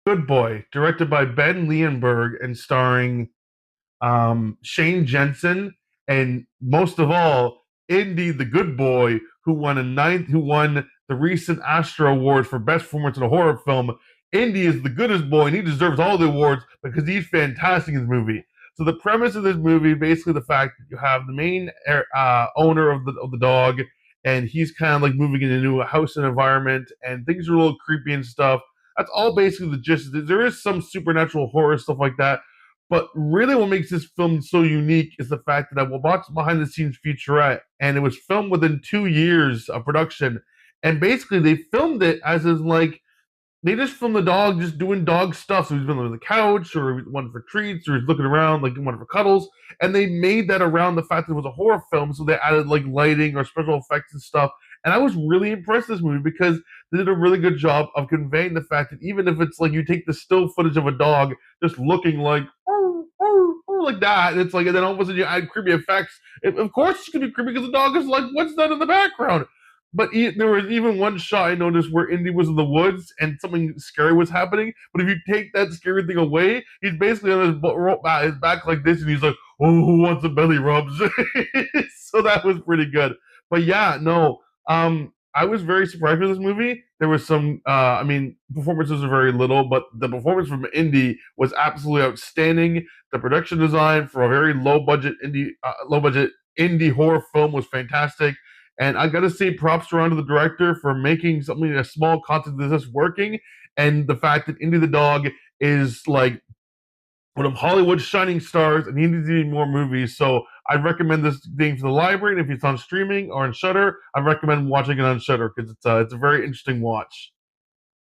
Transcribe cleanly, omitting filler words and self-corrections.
Good Boy, directed by Ben Leonberg and starring Shane Jensen, and most of all, Indy the Good Boy, who won the recent Astra Awards for Best Performance in a Horror Film. Indy is the goodest boy, and he deserves all the awards because he's fantastic in this movie. So the premise of this movie, basically, the fact that you have the main owner of the dog, and he's kind of like moving into a new house and environment, and things are a little creepy and stuff. That's all basically the gist. There is some supernatural horror stuff like that, but really, what makes this film so unique is the fact that I watched behind the scenes featurette, and it was filmed within 2 years of production. And basically, they filmed it as is like they just filmed the dog just doing dog stuff. So he's been on the couch, or one for treats, or he's looking around like one for cuddles. And they made that around the fact that it was a horror film, so they added like lighting or special effects and stuff. And I was really impressed with this movie because they did a really good job of conveying the fact that even if it's like you take the still footage of a dog just looking like like that, and it's like, and then all of a sudden you add creepy effects. Of course, it's gonna be creepy because the dog is like, what's that in the background? But there was even one shot I noticed where Indy was in the woods and something scary was happening. But if you take that scary thing away, he's basically on his back like this, and he's like, "Oh, who wants a belly rubs?" So that was pretty good. But yeah, no, I was very surprised with this movie. There was some, I mean, performances are very little, but the performance from Indy was absolutely outstanding. The production design for a very low budget indie horror film was fantastic. And I got to say, props around to the director for making something a small content of this working, and the fact that Indy the dog is like one of Hollywood's shining stars, and he needs to do more movies. So I'd recommend this thing to the library, and if it's on streaming or on Shutter, I recommend watching it on Shutter because it's a very interesting watch.